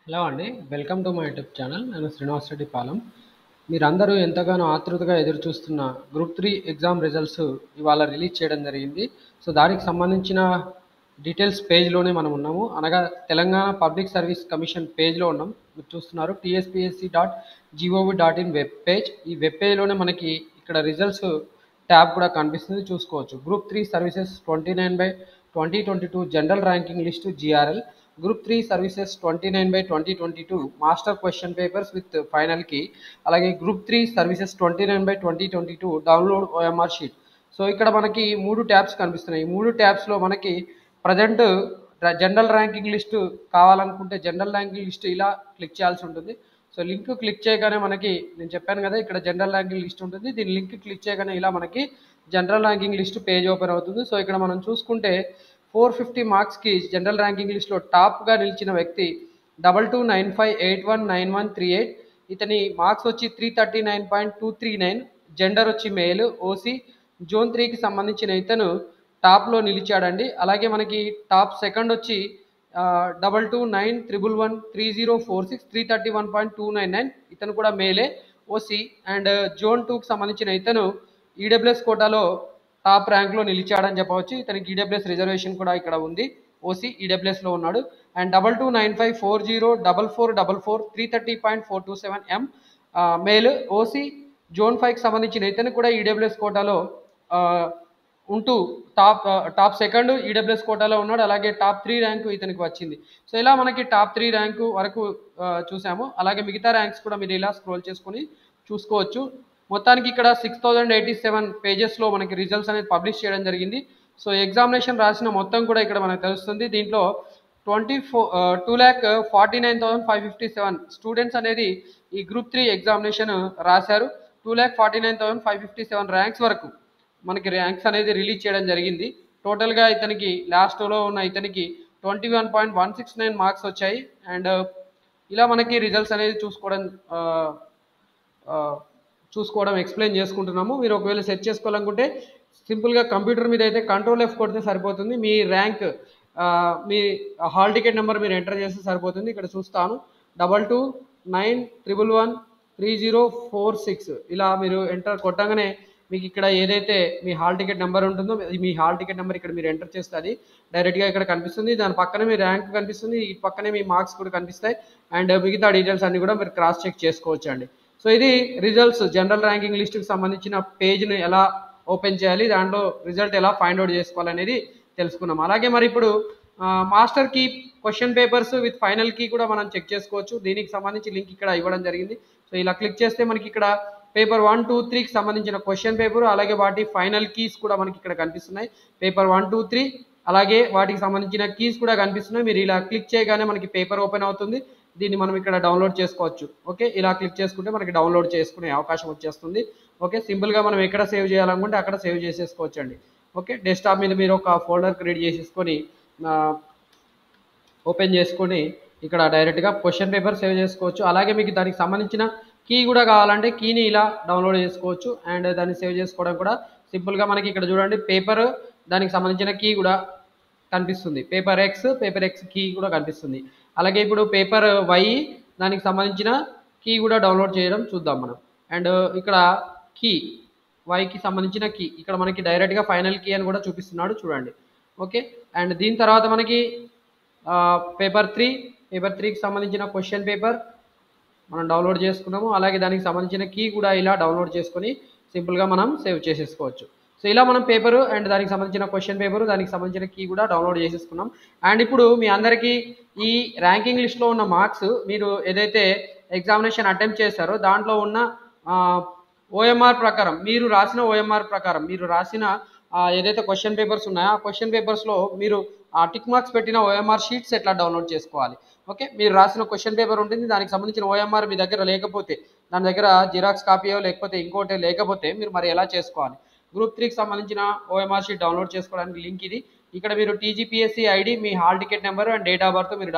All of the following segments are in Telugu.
హలో అండి. Welcome to my YouTube channel. నేను శ్రీనివాస్ రెడ్డి పాలెం. మీరందరూ ఎంతగానో ఆతృతగా ఎదురుచూస్తున్న గ్రూప్ 3 ఎగ్జామ్ రిజల్ట్స్ ఇవాళ రిలీజ్ చేయడం జరిగింది. సో, దానికి సంబంధించిన డీటెయిల్స్ పేజ్‌లోనే మనం ఉన్నాము. అనగా తెలంగాణ పబ్లిక్ సర్వీస్ కమిషన్ పేజ్‌లో ఉన్నాం. మీరు చూస్తున్నారు tspsc.gov.in వెబ్ పేజ్. ఈ వెబ్ పేజ్‌లోనే మనకి ఇక్కడ రిజల్ట్స్ ట్యాబ్ కూడా కనిపిస్తుంది, చూసుకోవచ్చు. Group 3 services 29/2022 general ranking list GRL. Group 3 services 29/2022 master question papers with final key. అలాగే group 3 services 29/2022 download OMR sheet. So ఇక్కడ మనకి 3 ట్యాబ్స్ కనిపిస్తున్నాయి. ఈ 3 ట్యాబ్స్లో మనకి ప్రజెంట్ జనరల్ ర్యాంకింగ్ లిస్ట్ కావాలనుకుంటే జనరల్ ర్యాంకింగ్ లిస్ట్ ఇలా క్లిక్ చేయాల్సి ఉంటుంది. సో లింక్ క్లిక్ చేయగానే మనకి నేను చెప్పాను కదా, ఇక్కడ జనరల్ ర్యాంకింగ్ లిస్ట్ ఉంటుంది. దీని లింక్ క్లిక్ చేయగానే ఇలా మనకి general ranking list page open అవుతుంది. సో ఇక్కడ మనం చూసుకుంటే 450 మార్క్స్కి జనరల్ ర్యాంకింగ్ లిస్ట్లో టాప్గా నిలిచిన వ్యక్తి 2295819138. ఇతని మార్క్స్ వచ్చి 339.239. జెండర్ వచ్చి మేల్, ఓసీ, జోన్ 3కి సంబంధించిన ఇతను టాప్లో నిలిచాడండి. అలాగే మనకి టాప్ సెకండ్ వచ్చి 2291113046 331.299. ఇతను కూడా మేలే, ఓసీ. అండ్ జోన్ 2కి సంబంధించిన ఇతను ఈడబ్ల్యూఎస్ కోటాలో టాప్ ర్యాంక్లో నిలిచాడని చెప్పవచ్చు. ఇతనికి ఈడబ్ల్యూఎస్ రిజర్వేషన్ కూడా ఇక్కడ ఉంది. ఓసీ ఈడబ్ల్యూఎస్లో ఉన్నాడు. అండ్ 2295404444 330.427 మేల్, ఓసీ, జోన్ 5కి సంబంధించిన ఇతను కూడా ఈడబ్ల్యూఎస్ కోటాలో ఉంటూ టాప్ సెకండ్ ఈడబ్ల్యూఎస్ కోటాలో ఉన్నాడు. అలాగే టాప్ 3 ర్యాంకు ఇతనికి వచ్చింది. సో ఇలా మనకి టాప్ 3 ర్యాంకు వరకు చూసాము. అలాగే మిగతా ర్యాంక్స్ కూడా మీరు ఇలా స్క్రోల్ చేసుకొని చూసుకోవచ్చు. మొత్తానికి ఇక్కడ 6087 పేజెస్లో మనకి రిజల్ట్స్ అనేది పబ్లిష్ చేయడం జరిగింది. సో ఎగ్జామినేషన్ రాసిన మొత్తం కూడా ఇక్కడ మనకు తెలుస్తుంది. దీంట్లో 2,49,557 స్టూడెంట్స్ అనేది ఈ గ్రూప్ 3 ఎగ్జామినేషన్ రాశారు. 2,49,557 ర్యాంక్స్ వరకు మనకి ర్యాంక్స్ అనేది రిలీజ్ చేయడం జరిగింది. టోటల్గా ఇతనికి లాస్ట్లో ఉన్న ఇతనికి 21.169 మార్క్స్ వచ్చాయి. అండ్ ఇలా మనకి రిజల్ట్స్ అనేది చూసుకోవడం ఎక్స్ప్లెయిన్ చేసుకుంటున్నాము. మీరు ఒకవేళ సెట్ చేసుకోవాలనుకుంటే సింపుల్గా కంప్యూటర్ మీద అయితే Ctrl+F కొడితే సరిపోతుంది. మీ ర్యాంక్ మీ హాల్ టికెట్ నెంబర్ మీరు ఎంటర్ చేస్తే సరిపోతుంది. ఇక్కడ చూస్తాను 2291113046 ఇలా మీరు ఎంటర్ కొట్టగానే మీకు ఇక్కడ ఏదైతే మీ హాల్ టికెట్ నెంబర్ ఉంటుందో మీ హాల్ టికెట్ నెంబర్ ఇక్కడ మీరు ఎంటర్ చేస్తే అది డైరెక్ట్గా ఇక్కడ కనిపిస్తుంది. దాని పక్కనే మీ ర్యాంక్ కనిపిస్తుంది, ఈ పక్కనే మీ మార్క్స్ కూడా కనిపిస్తాయి. అండ్ మిగతా డీటెయిల్స్ అన్ని కూడా మీరు క్రాస్ చెక్ చేసుకోవచ్చు అండి. సో ఇది రిజల్ట్స్ జనరల్ ర్యాంకింగ్ లిస్ట్కి సంబంధించిన పేజ్ని ఎలా ఓపెన్ చేయాలి, దాంట్లో రిజల్ట్ ఎలా ఫైండ్ అవుట్ చేసుకోవాలనేది తెలుసుకున్నాం. అలాగే మరి ఇప్పుడు master key question papers with final key కూడా మనం చెక్ చేసుకోవచ్చు. దీనికి సంబంధించి లింక్ ఇక్కడ ఇవ్వడం జరిగింది. సో ఇలా క్లిక్ చేస్తే మనకి ఇక్కడ పేపర్ 1, 2, 3కి సంబంధించిన క్వశ్చన్ పేపర్ అలాగే వాటి ఫైనల్ కీస్ కూడా మనకి ఇక్కడ కనిపిస్తున్నాయి. పేపర్ 1, 2, 3 అలాగే వాటికి సంబంధించిన కీస్ కూడా కనిపిస్తున్నాయి. మీరు ఇలా క్లిక్ చేయగానే మనకి పేపర్ ఓపెన్ అవుతుంది. దీన్ని మనం ఇక్కడ డౌన్లోడ్ చేసుకోవచ్చు. ఓకే, ఇలా క్లిక్ చేసుకుంటే మనకి డౌన్లోడ్ చేసుకునే అవకాశం వచ్చేస్తుంది. ఓకే, సింపుల్గా మనం ఎక్కడ సేవ్ చేయాలనుకుంటే అక్కడ సేవ్ చేసేసుకోవచ్చు అండి. ఓకే, డెస్క్టాప్ మీద మీరు ఒక ఫోల్డర్ క్రియేట్ చేసేసుకొని ఓపెన్ చేసుకొని ఇక్కడ డైరెక్ట్గా క్వశ్చన్ పేపర్ సేవ్ చేసుకోవచ్చు. అలాగే మీకు దానికి సంబంధించిన కీ కూడా కావాలంటే కీని ఇలా డౌన్లోడ్ చేసుకోవచ్చు. అండ్ దాన్ని సేవ్ చేసుకోవడం కూడా సింపుల్గా మనకి ఇక్కడ చూడండి పేపర్, దానికి సంబంధించిన కీ కూడా కనిపిస్తుంది. పేపర్ ఎక్స్ కీ కూడా కనిపిస్తుంది. అలాగే ఇప్పుడు పేపర్ వై, దానికి సంబంధించిన కీ కూడా డౌన్లోడ్ చేయడం చూద్దాం మనం. అండ్ ఇక్కడ కీ వైకి సంబంధించిన కీ ఇక్కడ మనకి డైరెక్ట్గా ఫైనల్ కీ అని కూడా చూపిస్తున్నాడు చూడండి. ఓకే, అండ్ దీని తర్వాత మనకి పేపర్ 3కి సంబంధించిన క్వశ్చన్ పేపర్ మనం డౌన్లోడ్ చేసుకున్నాము. అలాగే దానికి సంబంధించిన కీ కూడా ఇలా డౌన్లోడ్ చేసుకొని సింపుల్గా మనం సేవ్ చేసేసుకోవచ్చు. సో ఇలా మనం పేపరు అండ్ దానికి సంబంధించిన క్వశ్చన్ పేపరు దానికి సంబంధించిన కీ కూడా డౌన్లోడ్ చేసేసుకున్నాం. అండ్ ఇప్పుడు మీ అందరికీ ఈ ర్యాంకింగ్ లిస్ట్లో ఉన్న మార్క్స్ మీరు ఏదైతే ఎగ్జామినేషన్ అటెంప్ట్ చేశారో దాంట్లో ఉన్న ఓఎంఆర్ ప్రకారం మీరు రాసిన ఏదైతే క్వశ్చన్ పేపర్స్ ఉన్నాయో ఆ క్వశ్చన్ పేపర్స్లో మీరు టిక్ మార్క్స్ పెట్టిన ఓఎంఆర్ షీట్స్ ఎట్లా డౌన్లోడ్ చేసుకోవాలి. ఓకే, మీరు రాసిన క్వశ్చన్ పేపర్ ఉంటుంది, దానికి సంబంధించిన ఓఎంఆర్ మీ దగ్గర లేకపోతే, దాని దగ్గర జిరాక్స్ కాపీయో లేకపోతే ఇంకోటి లేకపోతే మీరు మరి ఎలా చేసుకోవాలి. గ్రూప్ 3కి సంబంధించిన ఓఎంఆర్ షీట్ డౌన్లోడ్ చేసుకోవడానికి లింక్ ఇది. ఇక్కడ మీరు TGPSC ID, me hall ticket number and date of birth మీరు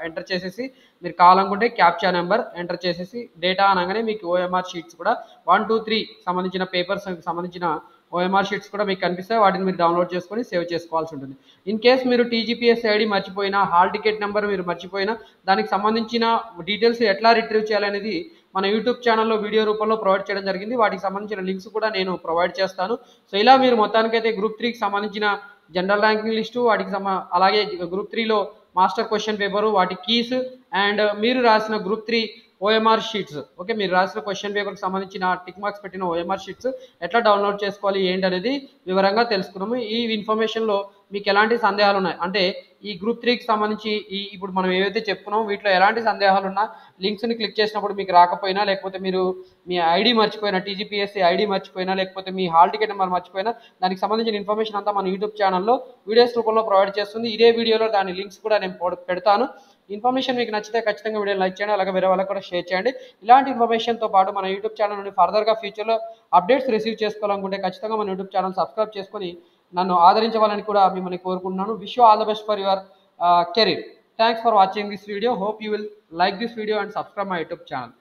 ఎంటర్ చేసేసి, మీరు కావాలనుకుంటే క్యాప్చా నెంబర్ ఎంటర్ చేసేసి డేటా అనగానే మీకు ఓఎంఆర్ షీట్స్ కూడా 1, 2, 3 సంబంధించిన పేపర్స్ సంబంధించిన ఓఎంఆర్ షీట్స్ కూడా మీకు కనిపిస్తాయి. వాటిని మీరు డౌన్లోడ్ చేసుకొని సేవ్ చేసుకోవాల్సి ఉంటుంది. ఇన్ కేస్ మీరు టీజీపీఎస్సీ ఐడి మర్చిపోయినా, హాల్ టికెట్ నెంబర్ మీరు మర్చిపోయినా, దానికి సంబంధించిన డీటెయిల్స్ ఎట్లా రిట్రీవ్ చేయాలనేది మన యూట్యూబ్ ఛానల్లో వీడియో రూపంలో ప్రొవైడ్ చేయడం జరిగింది. వాటికి సంబంధించిన లింక్స్ కూడా నేను ప్రొవైడ్ చేస్తాను. సో ఇలా మీరు మొత్తానికైతే గ్రూప్ 3కి సంబంధించిన జనరల్ ర్యాంకింగ్ లిస్టు, వాటికి అలాగే గ్రూప్ 3లో మాస్టర్ క్వశ్చన్ పేపరు, వాటి కీస్ అండ్ మీరు రాసిన గ్రూప్ 3 ఓఎంఆర్ షీట్స్, ఓకే, మీరు రాసిన క్వశ్చన్ పేపర్కి సంబంధించిన టిక్ మార్క్స్ పెట్టిన ఓఎంఆర్ షీట్స్ ఎట్లా డౌన్లోడ్ చేసుకోవాలి ఏంటి అనేది వివరంగా తెలుసుకున్నాము. ఈ ఇన్ఫర్మేషన్లో మీకు ఎలాంటి సందేహాలు ఉన్నాయి అంటే ఈ గ్రూప్ 3కి సంబంధించి ఇప్పుడు మనం ఏవైతే చెప్పుకున్నామో వీటిలో ఎలాంటి సందేహాలు ఉన్నా లింక్స్ని క్లిక్ చేసినప్పుడు మీకు రాకపోయినా, లేకపోతే మీరు మీ ఐడి మర్చిపోయినా, టీజీపీఎస్సీ ఐడి మర్చిపోయినా, లేకపోతే మీ హాల్ టికెట్ నెంబర్ మర్చిపోయినా, దానికి సంబంధించిన ఇన్ఫర్మేషన్ అంతా మన యూట్యూబ్ ఛానల్లో వీడియోస్ రూపంలో ప్రొవైడ్ చేస్తుంది. ఇదే వీడియోలో దాని లింక్స్ కూడా నేను పెడతాను. ఇన్ఫర్మేషన్ మీకు నచ్చితే ఖచ్చితంగా వీడియో లైక్ చేయండి, అలాగే వేరే వాళ్ళకి కూడా షేర్ చేయండి. ఇలాంటి ఇన్ఫర్మేషన్తో పాటు మన యూట్యూబ్ ఛానల్ నుండి ఫర్దర్గా ఫ్యూచర్లో అప్డేట్స్ రిసీవ్ చేసుకోవాలనుకుంటే ఖచ్చితంగా మన యూట్యూబ్ ఛానల్ సబ్స్క్రైబ్ చేసుకొని నన్ను ఆదరించవాలని కూడా మిమ్మల్ని కోరుకుంటున్నాను. Wish you all the best for your career. Thanks for watching this video. Hope you will like this video and subscribe my YouTube channel.